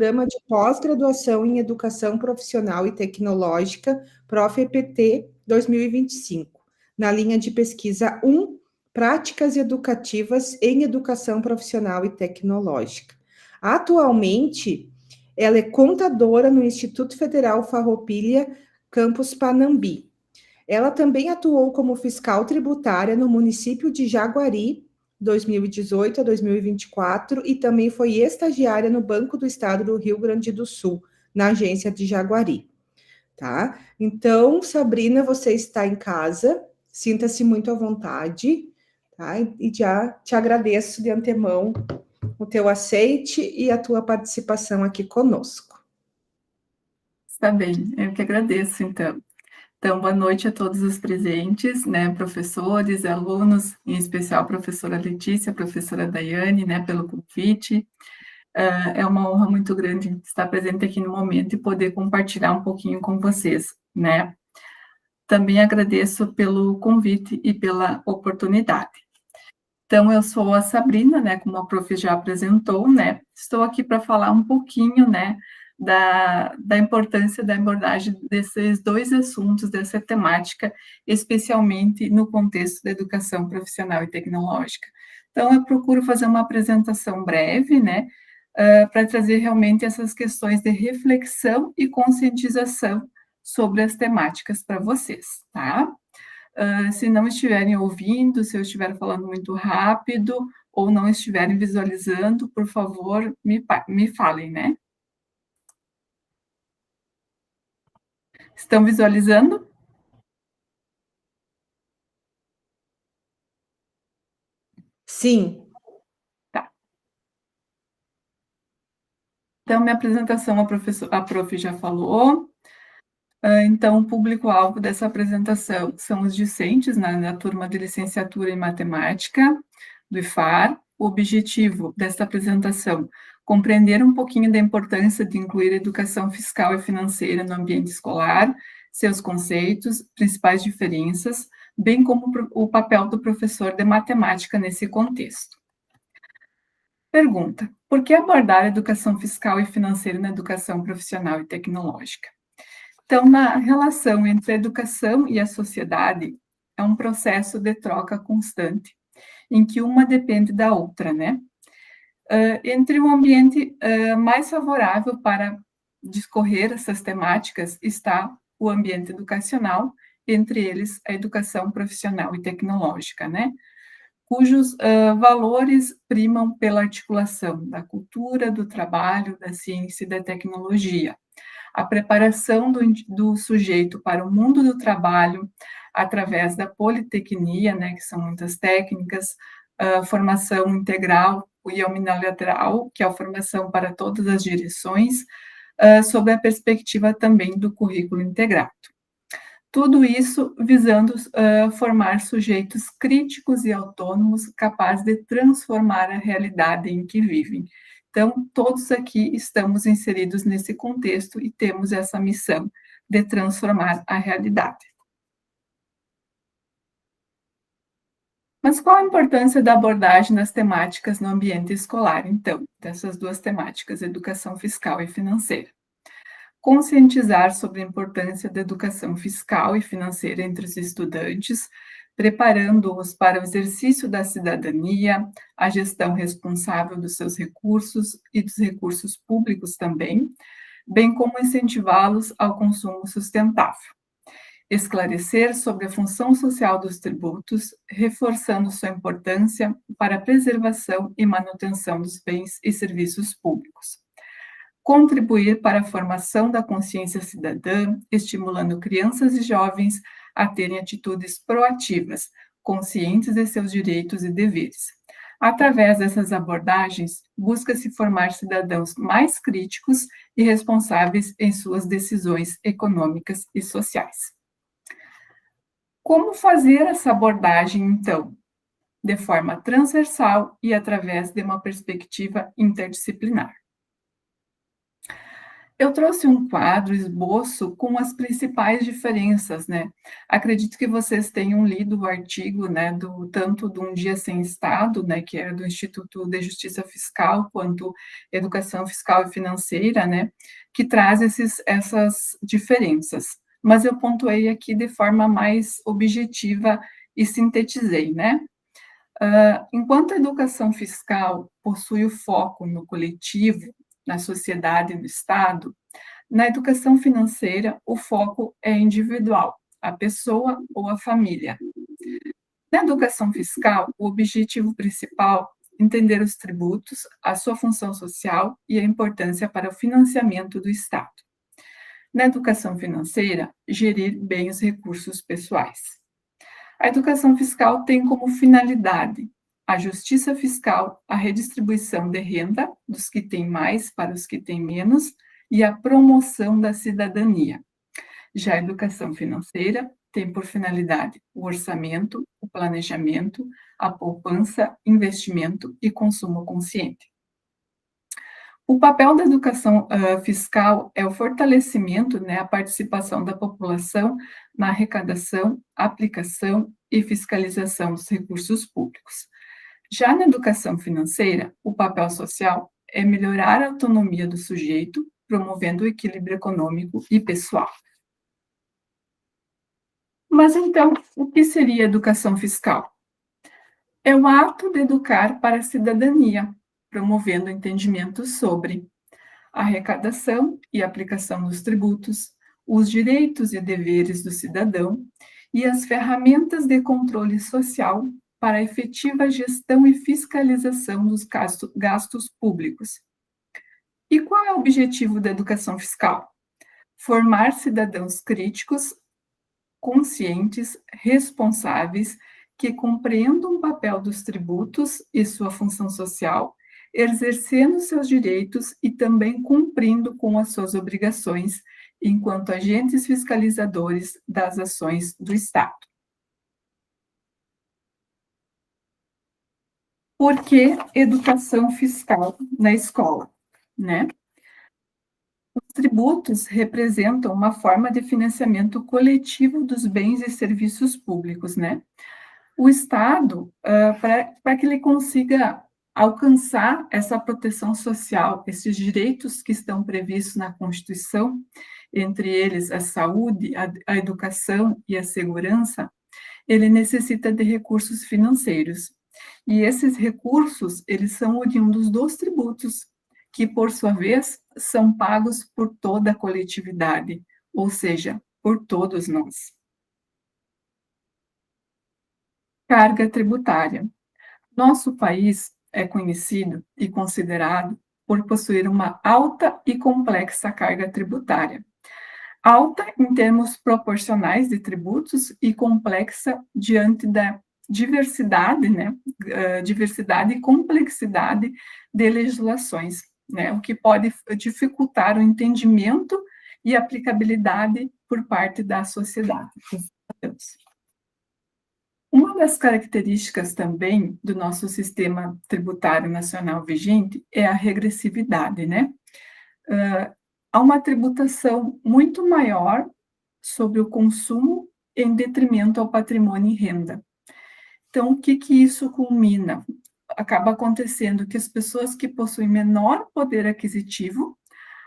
Programa de Pós-Graduação em Educação Profissional e Tecnológica, ProfEPT 2025, na linha de pesquisa 1, Práticas Educativas em Educação Profissional e Tecnológica. Atualmente, ela é contadora no Instituto Federal Farroupilha, campus Panambi. Ela também atuou como fiscal tributária no município de Jaguari, 2018 a 2024, e também foi estagiária no Banco do Estado do Rio Grande do Sul, na agência de Jaguari, tá? Então, Sabrina, você está em casa, sinta-se muito à vontade, tá? E já te agradeço de antemão o teu aceite e a tua participação aqui conosco. Está bem, eu que agradeço, então. Então, boa noite a todos os presentes, né, professores, alunos, em especial a professora Letícia, a professora Daiane, né, pelo convite. É uma honra muito grande estar presente aqui no momento e poder compartilhar um pouquinho com vocês, né. Também agradeço pelo convite e pela oportunidade. Então, eu sou a Sabrina, né, como a prof já apresentou, né, estou aqui para falar um pouquinho, né, da importância da abordagem desses dois assuntos, dessa temática, especialmente no contexto da educação profissional e tecnológica. Então, eu procuro fazer uma apresentação breve, né, para trazer realmente essas questões de reflexão e conscientização sobre as temáticas para vocês, tá? Se não estiverem ouvindo, se eu estiver falando muito rápido ou não estiverem visualizando, por favor, me falem, né? Estão visualizando? Sim. Tá. Então, minha apresentação, a prof já falou. Então, o público-alvo dessa apresentação são os discentes na turma de licenciatura em matemática do IFAR. O objetivo desta apresentação, compreender um pouquinho da importância de incluir a educação fiscal e financeira no ambiente escolar, seus conceitos, principais diferenças, bem como o papel do professor de matemática nesse contexto. Pergunta: por que abordar a educação fiscal e financeira na educação profissional e tecnológica? Então, na relação entre a educação e a sociedade, é um processo de troca constante, em que uma depende da outra, né? Entre um ambiente mais favorável para discorrer essas temáticas está o ambiente educacional, entre eles a educação profissional e tecnológica, né? Cujos valores primam pela articulação da cultura, do trabalho, da ciência e da tecnologia. A preparação do sujeito para o mundo do trabalho através da politecnia, né, que são muitas técnicas, formação integral e unilateral, que é a formação para todas as direções, sob a perspectiva também do currículo integrado. Tudo isso visando formar sujeitos críticos e autônomos capazes de transformar a realidade em que vivem. Então, todos aqui estamos inseridos nesse contexto e temos essa missão de transformar a realidade. Mas qual a importância da abordagem das temáticas no ambiente escolar, então, dessas duas temáticas, educação fiscal e financeira? Conscientizar sobre a importância da educação fiscal e financeira entre os estudantes, preparando-os para o exercício da cidadania, a gestão responsável dos seus recursos e dos recursos públicos também, bem como incentivá-los ao consumo sustentável. Esclarecer sobre a função social dos tributos, reforçando sua importância para a preservação e manutenção dos bens e serviços públicos. Contribuir para a formação da consciência cidadã, estimulando crianças e jovens a terem atitudes proativas, conscientes de seus direitos e deveres. Através dessas abordagens, busca-se formar cidadãos mais críticos e responsáveis em suas decisões econômicas e sociais. Como fazer essa abordagem, então? De forma transversal e através de uma perspectiva interdisciplinar. Eu trouxe um quadro, esboço, com as principais diferenças, né? Acredito que vocês tenham lido o artigo, né, tanto do Um Dia Sem Estado, né, que é do Instituto de Justiça Fiscal, quanto Educação Fiscal e Financeira, né, que traz essas diferenças. Mas eu pontuei aqui de forma mais objetiva e sintetizei, né? Enquanto a educação fiscal possui o foco no coletivo, na sociedade e no Estado, na educação financeira o foco é individual, a pessoa ou a família. Na educação fiscal, o objetivo principal é entender os tributos, a sua função social e a importância para o financiamento do Estado. Na educação financeira, gerir bem os recursos pessoais. A educação fiscal tem como finalidade a justiça fiscal, a redistribuição de renda dos que têm mais para os que têm menos e a promoção da cidadania. Já a educação financeira tem por finalidade o orçamento, o planejamento, a poupança, investimento e consumo consciente. O papel da educação fiscal é o fortalecimento, né, a participação da população na arrecadação, aplicação e fiscalização dos recursos públicos. Já na educação financeira, o papel social é melhorar a autonomia do sujeito, promovendo o equilíbrio econômico e pessoal. Mas então, o que seria educação fiscal? É o ato de educar para a cidadania, promovendo o entendimento sobre a arrecadação e aplicação dos tributos, os direitos e deveres do cidadão e as ferramentas de controle social para a efetiva gestão e fiscalização dos gastos públicos. E qual é o objetivo da educação fiscal? Formar cidadãos críticos, conscientes, responsáveis, que compreendam o papel dos tributos e sua função social, exercendo seus direitos e também cumprindo com as suas obrigações enquanto agentes fiscalizadores das ações do Estado. Por que educação fiscal na escola, né? Os tributos representam uma forma de financiamento coletivo dos bens e serviços públicos, né? O Estado, para que ele consiga alcançar essa proteção social, esses direitos que estão previstos na Constituição, entre eles a saúde, a educação e a segurança, ele necessita de recursos financeiros. E esses recursos, eles são oriundos dos tributos, que, por sua vez, são pagos por toda a coletividade, ou seja, por todos nós. Carga tributária. Nosso país é conhecido e considerado por possuir uma alta e complexa carga tributária. Alta em termos proporcionais de tributos e complexa diante da diversidade, né, diversidade e complexidade de legislações, né, o que pode dificultar o entendimento e aplicabilidade por parte da sociedade. Uma das características também do nosso sistema tributário nacional vigente é a regressividade, né? Há uma tributação muito maior sobre o consumo em detrimento ao patrimônio e renda. Então, o que isso culmina? Acaba acontecendo que as pessoas que possuem menor poder aquisitivo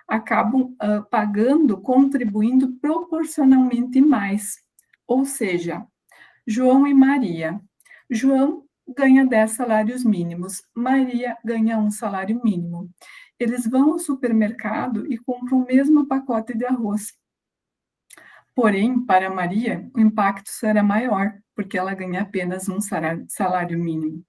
acabam pagando, contribuindo proporcionalmente mais. Ou seja, João e Maria. João ganha 10 salários mínimos, Maria ganha 1 salário mínimo. Eles vão ao supermercado e compram o mesmo pacote de arroz. Porém, para Maria, o impacto será maior, porque ela ganha apenas 1 salário mínimo.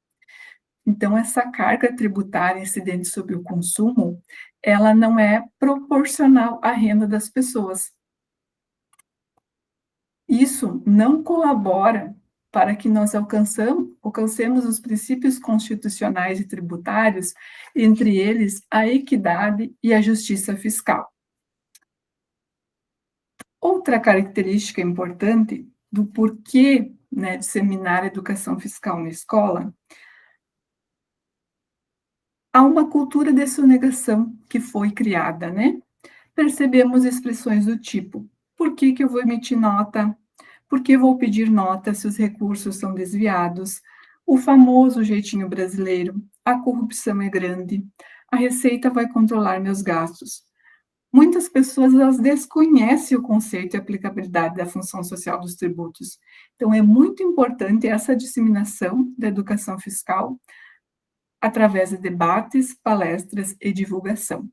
Então, essa carga tributária incidente sobre o consumo, ela não é proporcional à renda das pessoas. Isso não colabora para que nós alcancemos os princípios constitucionais e tributários, entre eles a equidade e a justiça fiscal. Outra característica importante do porquê, né, disseminar a educação fiscal na escola, há uma cultura de sonegação que foi criada, né? percebemos expressões do tipo: por que eu vou emitir nota? Por que vou pedir nota se os recursos são desviados? O famoso jeitinho brasileiro, a corrupção é grande, a Receita vai controlar meus gastos. Muitas pessoas elas desconhecem o conceito e aplicabilidade da função social dos tributos. Então, é muito importante essa disseminação da educação fiscal através de debates, palestras e divulgação.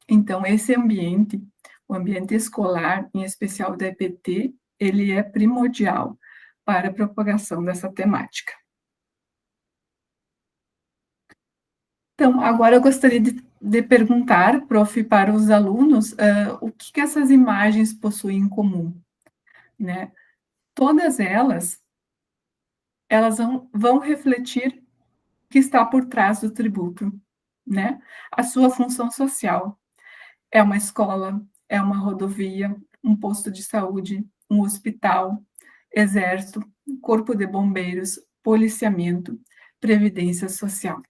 Então, esse ambiente, o ambiente escolar, em especial da EPT, ele é primordial para a propagação dessa temática. Então, agora eu gostaria de perguntar, prof, para os alunos, o que essas imagens possuem em comum, né? Todas elas vão refletir o que está por trás do tributo, né? A sua função social. É uma escola, é uma rodovia, um posto de saúde, um hospital, exército, corpo de bombeiros, policiamento, previdência social.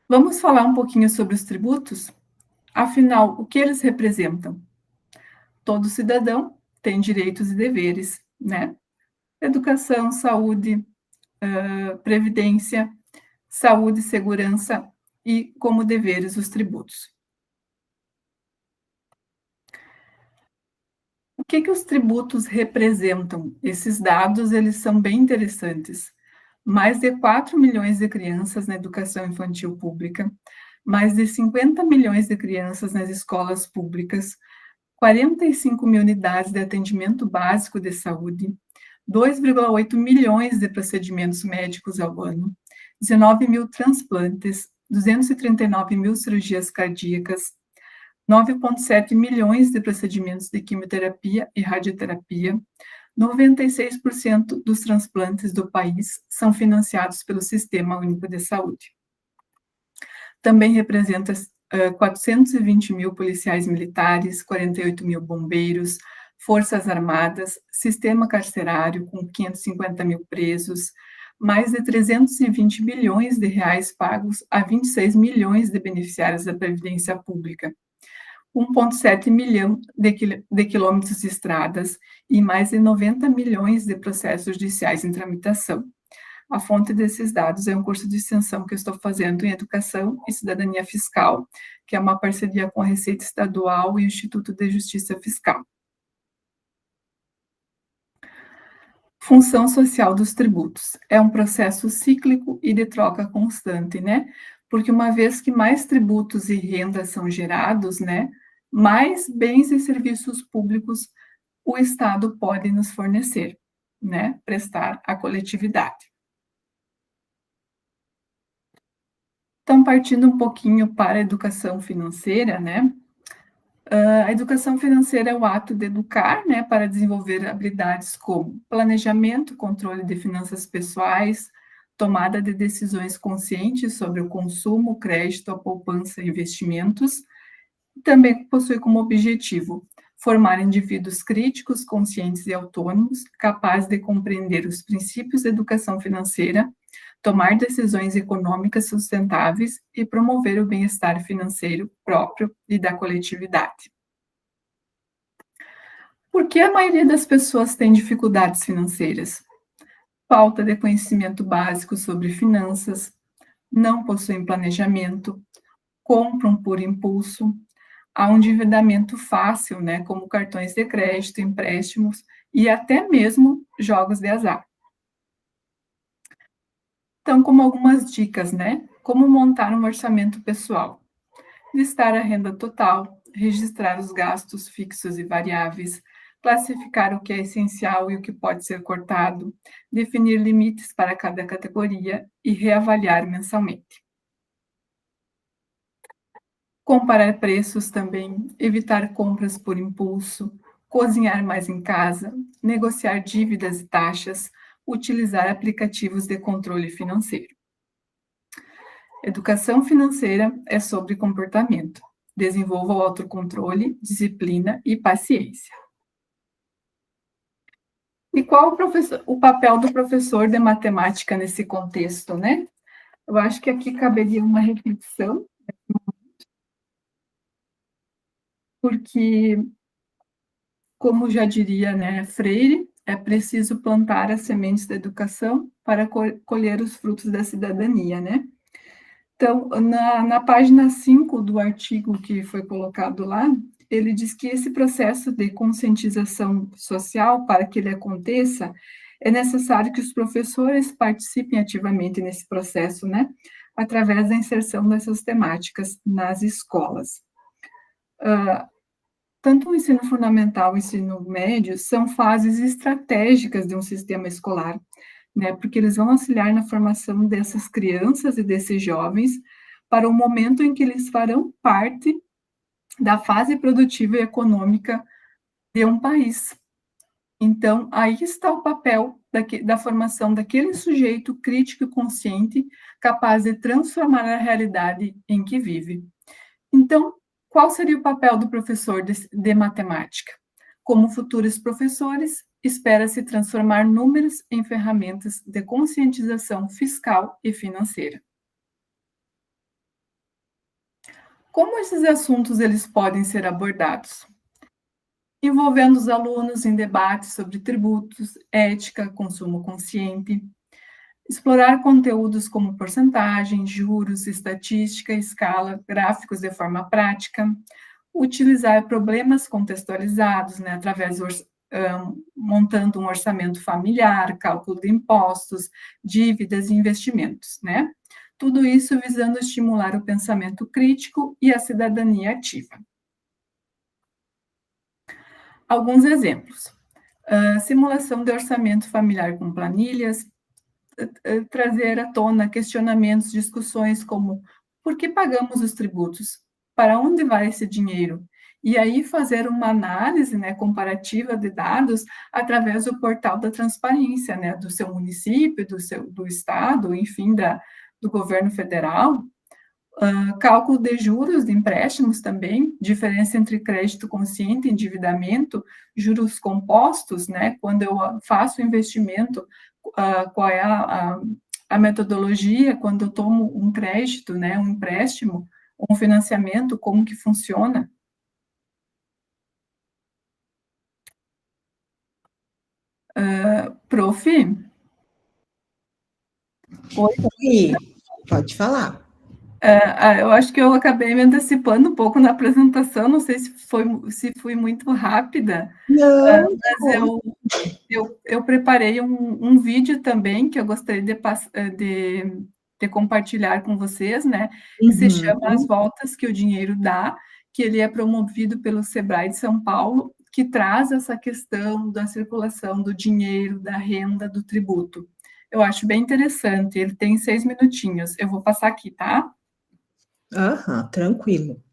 Vamos falar um pouquinho sobre os tributos? Afinal, o que eles representam? Todo cidadão tem direitos e deveres, né? Educação, saúde, previdência, saúde, segurança e, como deveres, os tributos. O que os tributos representam? Esses dados, eles são bem interessantes. Mais de 4 milhões de crianças na educação infantil pública, mais de 50 milhões de crianças nas escolas públicas, 45 mil unidades de atendimento básico de saúde, 2,8 milhões de procedimentos médicos ao ano, 19 mil transplantes, 239 mil cirurgias cardíacas, 9,7 milhões de procedimentos de quimioterapia e radioterapia, 96% dos transplantes do país são financiados pelo Sistema Único de Saúde. Também representa 420 mil policiais militares, 48 mil bombeiros, forças armadas, sistema carcerário com 550 mil presos, mais de 320 bilhões de reais pagos a 26 milhões de beneficiários da Previdência Pública, 1,7 milhão de quilômetros de estradas e mais de 90 milhões de processos judiciais em tramitação. A fonte desses dados é um curso de extensão que eu estou fazendo em Educação e Cidadania Fiscal, que é uma parceria com a Receita Estadual e o Instituto de Justiça Fiscal. Função social dos tributos. É um processo cíclico e de troca constante, né? Porque uma vez que mais tributos e rendas são gerados, né, mais bens e serviços públicos o Estado pode nos fornecer, né, prestar à coletividade. Então, partindo um pouquinho para a educação financeira, né, a educação financeira é o ato de educar, né, para desenvolver habilidades como planejamento, controle de finanças pessoais, tomada de decisões conscientes sobre o consumo, crédito, a poupança e investimentos. Também possui como objetivo formar indivíduos críticos, conscientes e autônomos, capazes de compreender os princípios da educação financeira, tomar decisões econômicas sustentáveis e promover o bem-estar financeiro próprio e da coletividade. Por que a maioria das pessoas tem dificuldades financeiras? Falta de conhecimento básico sobre finanças, não possuem planejamento, compram por impulso, há um endividamento fácil, né, como cartões de crédito, empréstimos e até mesmo jogos de azar. Então, como algumas dicas, né? Como montar um orçamento pessoal. Listar a renda total, registrar os gastos fixos e variáveis, classificar o que é essencial e o que pode ser cortado, definir limites para cada categoria e reavaliar mensalmente. Comparar preços também, evitar compras por impulso, cozinhar mais em casa, negociar dívidas e taxas, utilizar aplicativos de controle financeiro. Educação financeira é sobre comportamento. Desenvolva o autocontrole, disciplina e paciência. E qual o papel do professor de matemática nesse contexto, né? Eu acho que aqui caberia uma reflexão porque, como já diria, né, Freire, é preciso plantar as sementes da educação para colher os frutos da cidadania, né? Então, na página 5 do artigo que foi colocado lá, ele diz que esse processo de conscientização social, para que ele aconteça, é necessário que os professores participem ativamente nesse processo, né? Através da inserção dessas temáticas nas escolas. Tanto o ensino fundamental e o ensino médio são fases estratégicas de um sistema escolar, né? Porque eles vão auxiliar na formação dessas crianças e desses jovens para o momento em que eles farão parte da fase produtiva e econômica de um país. Então, aí está o papel da formação daquele sujeito crítico e consciente, capaz de transformar a realidade em que vive. Então, qual seria o papel do professor de matemática? Como futuros professores, espera-se transformar números em ferramentas de conscientização fiscal e financeira. Como esses assuntos eles podem ser abordados? Envolvendo os alunos em debates sobre tributos, ética, consumo consciente, explorar conteúdos como porcentagem, juros, estatística, escala, gráficos de forma prática, utilizar problemas contextualizados, né, através montando um orçamento familiar, cálculo de impostos, dívidas e investimentos, né? Tudo isso visando estimular o pensamento crítico e a cidadania ativa. Alguns exemplos. Simulação de orçamento familiar com planilhas, trazer à tona questionamentos, discussões como por que pagamos os tributos? Para onde vai esse dinheiro? E aí fazer uma análise, né, comparativa de dados através do portal da transparência, né, do seu município, do estado, enfim, do governo federal. Cálculo de juros de empréstimos também, diferença entre crédito consciente e endividamento, juros compostos, né, quando eu faço investimento, qual é a metodologia, quando eu tomo um crédito, né, um empréstimo, um financiamento, como que funciona? Prof? Oi? E pode falar. Eu acho que eu acabei me antecipando um pouco na apresentação, não sei se fui muito rápida, Não, mas eu preparei um vídeo também que eu gostaria de compartilhar com vocês, né? Que se chama As Voltas que o Dinheiro Dá, que ele é promovido pelo Sebrae de São Paulo, que traz essa questão da circulação do dinheiro, da renda, do tributo. Eu acho bem interessante, ele tem 6 minutinhos. Eu vou passar aqui, tá? Tranquilo.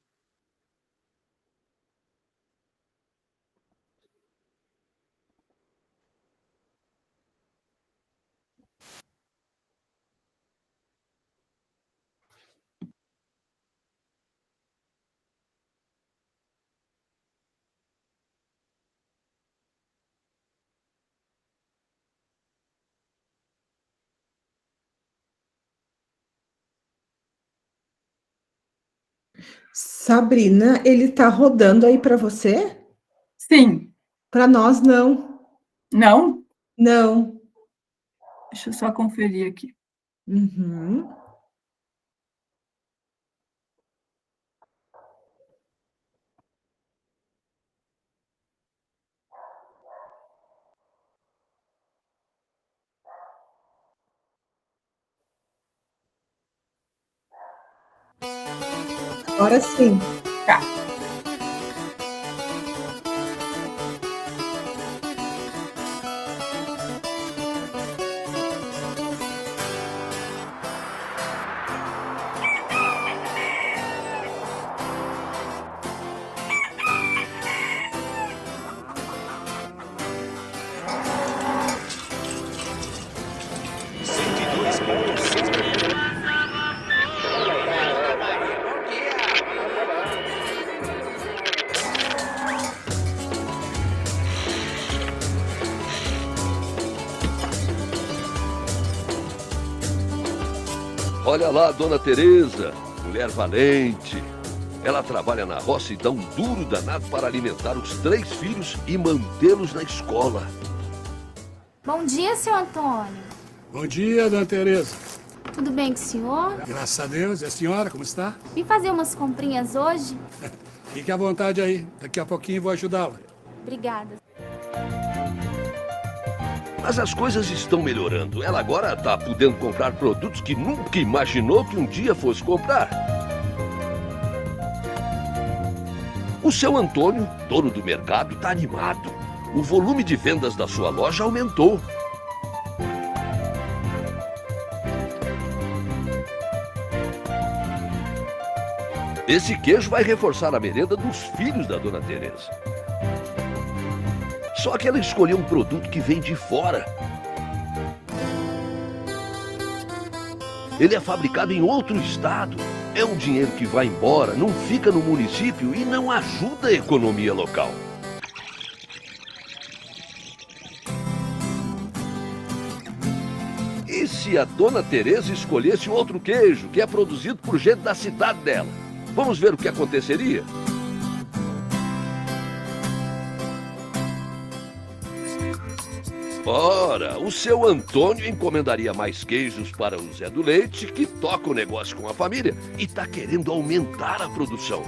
Sabrina, ele está rodando aí para você? Sim. Para nós, não. Não? Não. Deixa eu só conferir aqui. Agora sim. Tá. Olha lá, Dona Teresa, mulher valente. Ela trabalha na roça e dá um duro danado para alimentar os 3 filhos e mantê-los na escola. Bom dia, seu Antônio. Bom dia, dona Tereza. Tudo bem com o senhor? Graças a Deus. E a senhora, como está? Vim fazer umas comprinhas hoje? Fique à vontade aí. Daqui a pouquinho vou ajudá-la. Obrigada. Mas as coisas estão melhorando. Ela agora está podendo comprar produtos que nunca imaginou que um dia fosse comprar. O seu Antônio, dono do mercado, está animado. O volume de vendas da sua loja aumentou. Esse queijo vai reforçar a merenda dos filhos da dona Tereza. Só que ela escolheu um produto que vem de fora. Ele é fabricado em outro estado. É um dinheiro que vai embora, não fica no município e não ajuda a economia local. E se a dona Tereza escolhesse outro queijo, que é produzido por gente da cidade dela? Vamos ver o que aconteceria? Ora, o seu Antônio encomendaria mais queijos para o Zé do Leite, que toca o negócio com a família e está querendo aumentar a produção.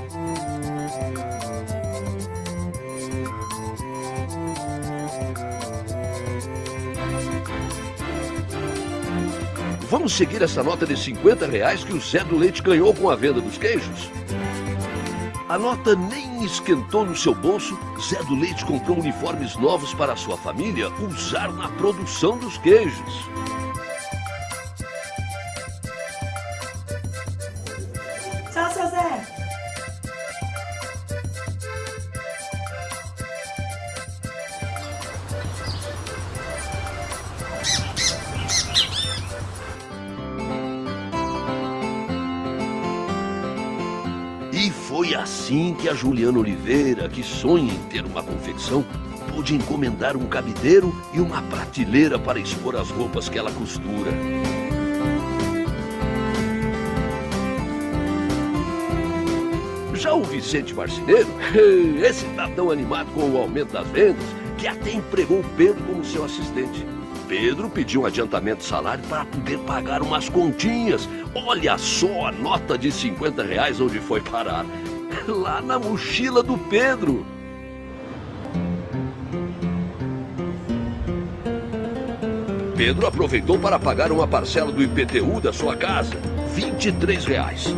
Vamos seguir essa nota de R$50 que o Zé do Leite ganhou com a venda dos queijos? A nota nem esquentou no seu bolso. Zé do Leite comprou uniformes novos para a sua família usar na produção dos queijos. Tchau, seu Zé. E foi assim que a Juliana Oliveira, que sonha em ter uma confecção, pôde encomendar um cabideiro e uma prateleira para expor as roupas que ela costura. Já o Vicente Marceneiro, esse tá tão animado com o aumento das vendas que até empregou o Pedro como seu assistente. Pedro pediu um adiantamento de salário para poder pagar umas continhas. Olha só a nota de R$50 onde foi parar. Lá na mochila do Pedro. Pedro aproveitou para pagar uma parcela do IPTU da sua casa, R$23.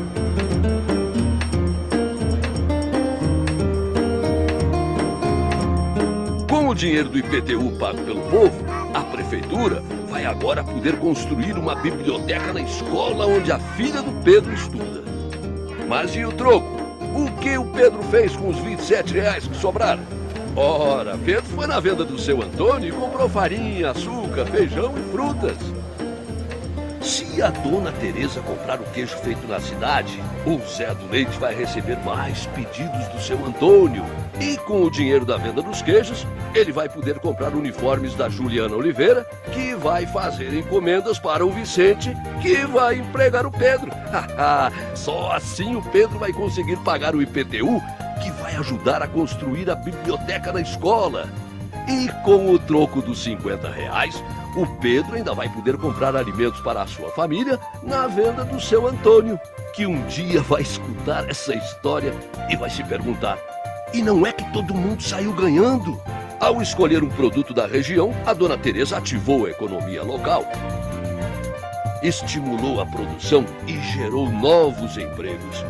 Com o dinheiro do IPTU pago pelo povo, a prefeitura vai agora poder construir uma biblioteca na escola onde a filha do Pedro estuda. Mas e o troco? O que o Pedro fez com os R$27 que sobraram? Ora, Pedro foi na venda do seu Antônio e comprou farinha, açúcar, feijão e frutas. Se a dona Tereza comprar o queijo feito na cidade, o Zé do Leite vai receber mais pedidos do seu Antônio. E com o dinheiro da venda dos queijos, ele vai poder comprar uniformes da Juliana Oliveira, que vai fazer encomendas para o Vicente, que vai empregar o Pedro. Só assim o Pedro vai conseguir pagar o IPTU, que vai ajudar a construir a biblioteca na escola. E com o troco dos R$50, o Pedro ainda vai poder comprar alimentos para a sua família na venda do seu Antônio, que um dia vai escutar essa história e vai se perguntar: e não é que todo mundo saiu ganhando? Ao escolher um produto da região, a dona Tereza ativou a economia local, estimulou a produção e gerou novos empregos.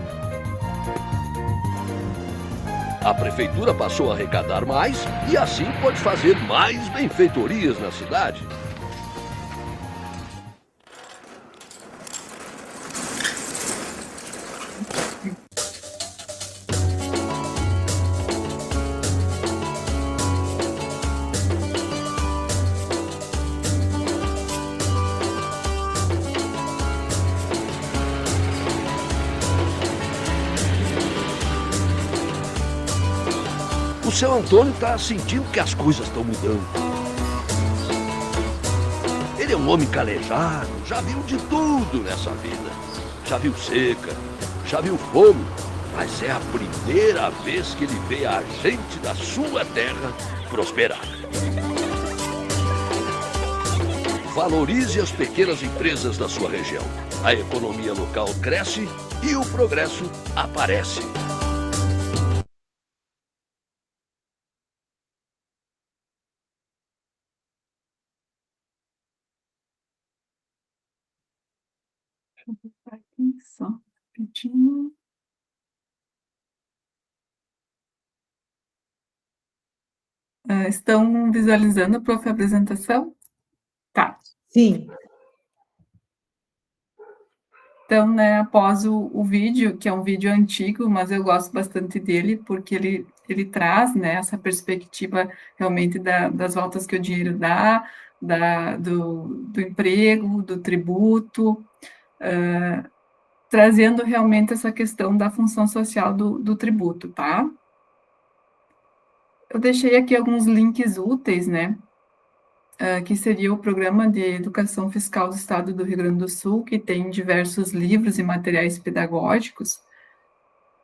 A prefeitura passou a arrecadar mais e assim pode fazer mais benfeitorias na cidade. O seu Antônio está sentindo que as coisas estão mudando. Ele é um homem calejado, já viu de tudo nessa vida. Já viu seca, já viu fome, mas é a primeira vez que ele vê a gente da sua terra prosperar. Valorize as pequenas empresas da sua região. A economia local cresce e o progresso aparece. Deixa eu botar aqui só rapidinho. Estão visualizando, prof, a apresentação? Tá. Sim. Então, né, após o vídeo, que é um vídeo antigo, mas eu gosto bastante dele, porque ele traz, né, essa perspectiva realmente das voltas que o dinheiro dá, do emprego, do tributo, trazendo realmente essa questão da função social do tributo, tá? Eu deixei aqui alguns links úteis, né, que seria o Programa de Educação Fiscal do Estado do Rio Grande do Sul, que tem diversos livros e materiais pedagógicos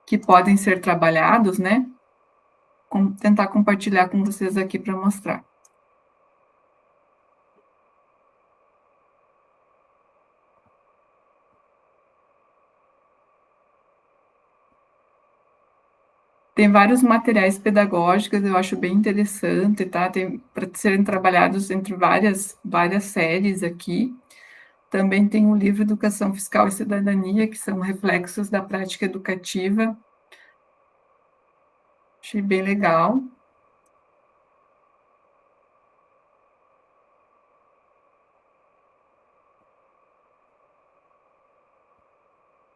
que podem ser trabalhados, né? Tentar compartilhar com vocês aqui para mostrar. Tem vários materiais pedagógicos, eu acho bem interessante, tá? Tem para serem trabalhados entre várias séries aqui. Também tem o livro Educação Fiscal e Cidadania, que são reflexos da prática educativa. Achei bem legal.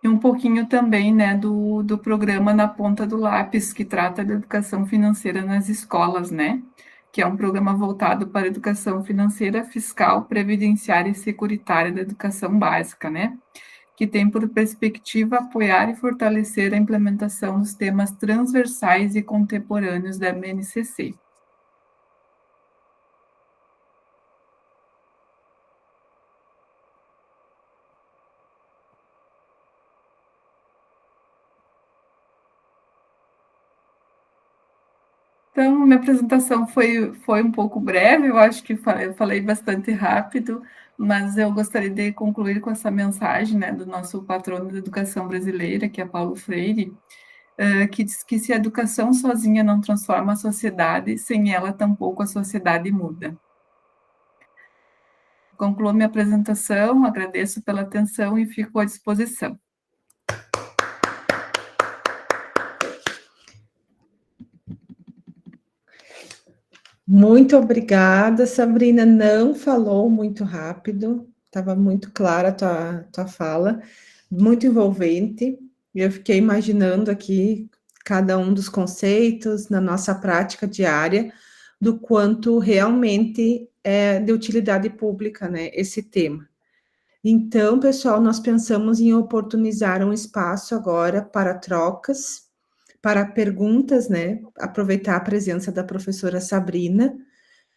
E um pouquinho também, né, do programa Na Ponta do Lápis, que trata da educação financeira nas escolas, né? Que é um programa voltado para a educação financeira, fiscal, previdenciária e securitária da educação básica, né? Que tem por perspectiva apoiar e fortalecer a implementação dos temas transversais e contemporâneos da BNCC. Então, minha apresentação foi um pouco breve, eu acho que eu falei bastante rápido, mas eu gostaria de concluir com essa mensagem, né, do nosso patrono da educação brasileira, que é Paulo Freire, que diz que se a educação sozinha não transforma a sociedade, sem ela tampouco a sociedade muda. Concluo minha apresentação, agradeço pela atenção e fico à disposição. Muito obrigada, Sabrina. Não falou muito rápido, estava muito clara a tua fala, muito envolvente. Eu fiquei imaginando aqui cada um dos conceitos na nossa prática diária, do quanto realmente é de utilidade pública, né, esse tema. Então, pessoal, nós pensamos em oportunizar um espaço agora para trocas, para perguntas, né? Aproveitar a presença da professora Sabrina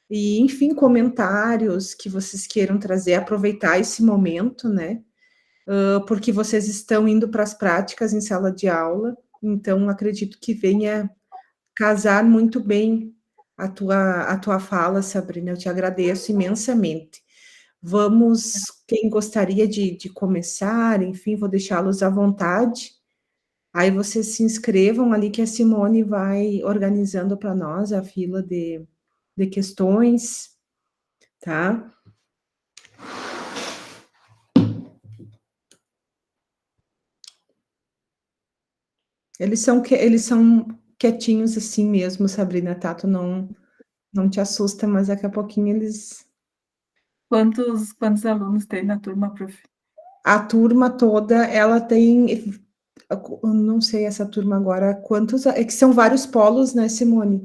e, enfim, comentários que vocês queiram trazer, aproveitar esse momento, né? Porque vocês estão indo para as práticas em sala de aula, então acredito que venha casar muito bem a tua fala, Sabrina. Eu te agradeço imensamente. Vamos, quem gostaria de começar, enfim, vou deixá-los à vontade. Aí vocês se inscrevam ali que a Simone vai organizando para nós a fila de questões, tá? Eles são quietinhos assim mesmo, Sabrina, tá? Tu não te assusta, mas daqui a pouquinho eles... Quantos alunos tem na turma, prof? A turma toda, ela tem... Eu não sei essa turma agora, quantos... É que são vários polos, né, Simone?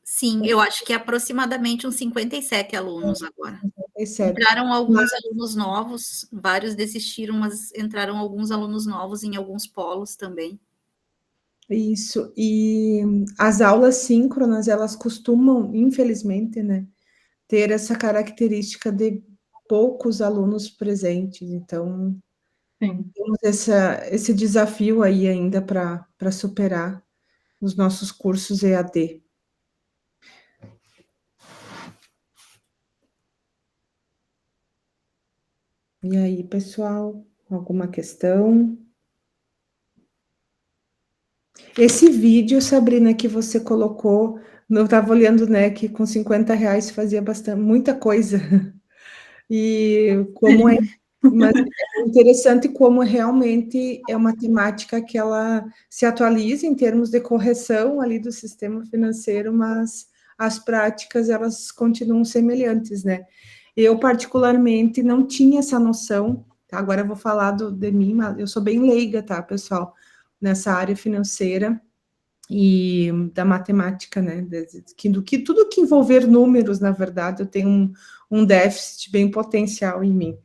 Sim, eu acho que é aproximadamente uns 57 alunos agora. 57. Entraram alguns alunos novos, vários desistiram, mas entraram alguns alunos novos em alguns polos também. Isso, e as aulas síncronas, elas costumam, infelizmente, né, ter essa característica de poucos alunos presentes, então Sim. Temos esse desafio aí ainda para superar nos nossos cursos EAD. E aí, pessoal, alguma questão? Esse vídeo, Sabrina, que você colocou, eu estava olhando, né, que com R$ 50 fazia muita coisa. E como é, Sim. mas é interessante como realmente é uma temática que ela se atualiza em termos de correção ali do sistema financeiro, mas as práticas elas continuam semelhantes, né? Eu particularmente não tinha essa noção, tá? Agora eu vou falar de mim, mas eu sou bem leiga, tá, pessoal, nessa área financeira e da matemática, né? Do que tudo que envolver números, na verdade, eu tenho um déficit bem potencial em mim.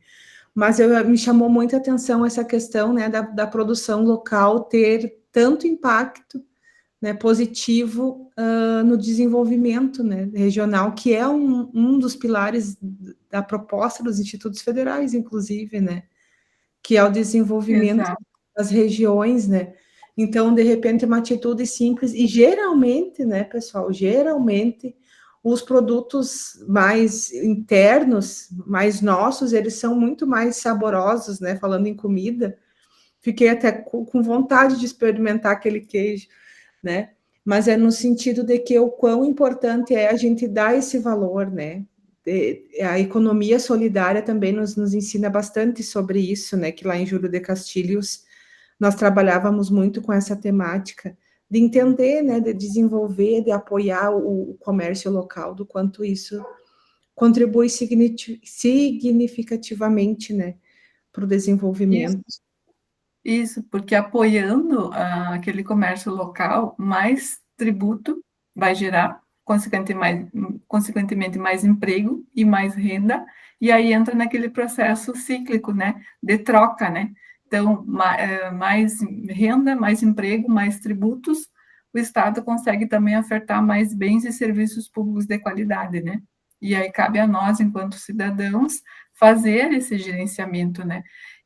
Mas me chamou muita atenção essa questão, né, da produção local ter tanto impacto, né, positivo no desenvolvimento, né, regional, que é um dos pilares da proposta dos institutos federais, inclusive, né, que é o desenvolvimento Exato. das regiões, né. Então, de repente, é uma atitude simples e geralmente, né, pessoal, geralmente os produtos mais internos, mais nossos, eles são muito mais saborosos, né, falando em comida. Fiquei até com vontade de experimentar aquele queijo, né? Mas é no sentido de que o quão importante é a gente dar esse valor, né? A economia solidária também nos ensina bastante sobre isso, né? Que lá em Júlio de Castilhos nós trabalhávamos muito com essa temática de entender, né? De desenvolver, de apoiar o comércio local, do quanto isso contribui significativamente, né? Para o Isso. desenvolvimento. Isso, porque apoiando aquele comércio local, mais tributo vai gerar, consequentemente, mais emprego e mais renda, e aí entra naquele processo cíclico, né, de troca, né? Então, mais renda, mais emprego, mais tributos, o Estado consegue também ofertar mais bens e serviços públicos de qualidade, né? E aí cabe a nós, enquanto cidadãos, fazer esse gerenciamento, né?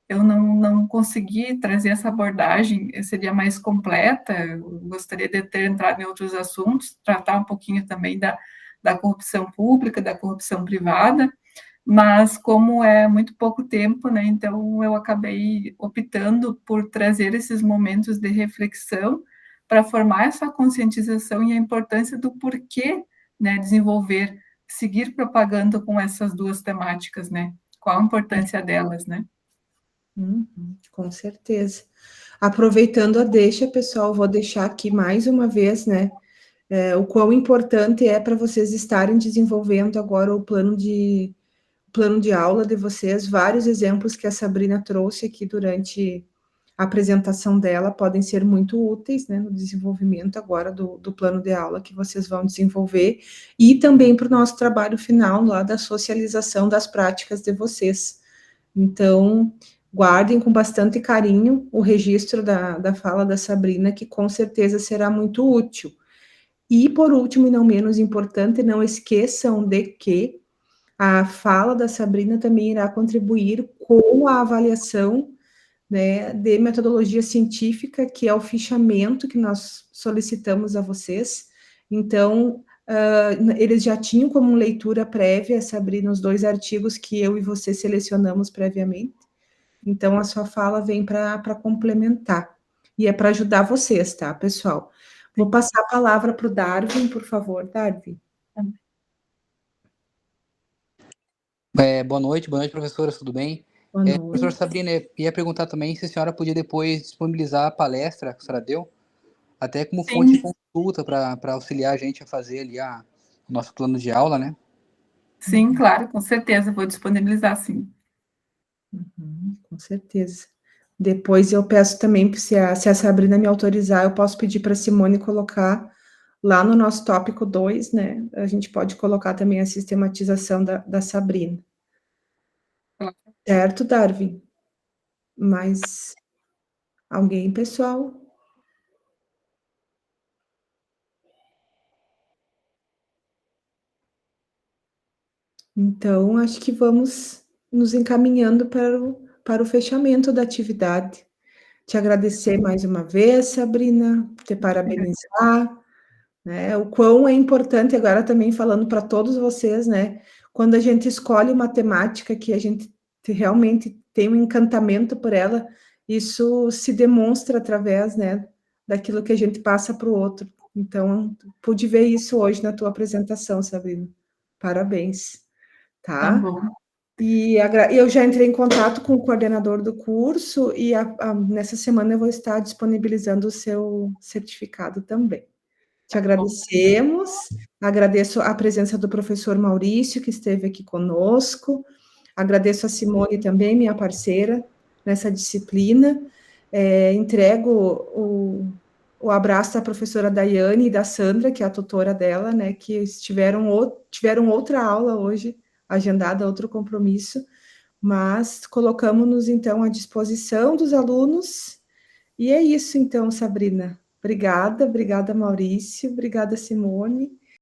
Eu não consegui trazer essa abordagem, seria mais completa, eu gostaria de ter entrado em outros assuntos, tratar um pouquinho também da corrupção pública, da corrupção privada, mas como é muito pouco tempo, né, então eu acabei optando por trazer esses momentos de reflexão para formar essa conscientização e a importância do porquê, né, desenvolver, seguir propagando com essas duas temáticas, né, qual a importância delas, né. Com certeza. Aproveitando a deixa, pessoal, vou deixar aqui mais uma vez, né, o quão importante é para vocês estarem desenvolvendo agora o plano de aula de vocês. Vários exemplos que a Sabrina trouxe aqui durante a apresentação dela podem ser muito úteis, né, no desenvolvimento agora do plano de aula que vocês vão desenvolver e também para o nosso trabalho final lá da socialização das práticas de vocês. Então, guardem com bastante carinho o registro da fala da Sabrina, que com certeza será muito útil. E, por último, e não menos importante, não esqueçam de que a fala da Sabrina também irá contribuir com a avaliação, né, de metodologia científica, que é o fichamento que nós solicitamos a vocês. Então, eles já tinham como leitura prévia, Sabrina, os 2 artigos que eu e você selecionamos previamente. Então, a sua fala vem para complementar. E é para ajudar vocês, tá, pessoal? Vou passar a palavra para o Darwin, por favor, Darwin. Boa noite, professora, tudo bem? Boa Professora noite. Sabrina, ia perguntar também se a senhora podia depois disponibilizar a palestra que a senhora deu, até como fonte de Sim, consulta para auxiliar a gente a fazer ali o nosso plano de aula, né? sim, claro, com certeza, vou disponibilizar, sim. Com certeza. Depois eu peço também, se a Sabrina me autorizar, eu posso pedir para a Simone colocar lá no nosso tópico 2, né? A gente pode colocar também a sistematização da Sabrina. Certo, Darwin? Mais alguém, pessoal? Então, acho que vamos nos encaminhando para o fechamento da atividade. Te agradecer mais uma vez, Sabrina, te parabenizar, né? O quão é importante, agora também falando para todos vocês, né? Quando a gente escolhe uma temática que a gente realmente tem um encantamento por ela, isso se demonstra através, né, daquilo que a gente passa para o outro. Então, pude ver isso hoje na tua apresentação, Sabrina. Parabéns, Tá tá? bom. E eu já entrei em contato com o coordenador do curso e nessa semana eu vou estar disponibilizando o seu certificado também. Te agradecemos, agradeço a presença do professor Maurício, que esteve aqui conosco, agradeço a Simone também, minha parceira, nessa disciplina, entrego o abraço da professora Daiane e da Sandra, que é a tutora dela, né, que tiveram outra aula hoje, agendada, outro compromisso, mas colocamos-nos, então, à disposição dos alunos, e é isso, então, Sabrina. Obrigada, Maurício, obrigada, Simone.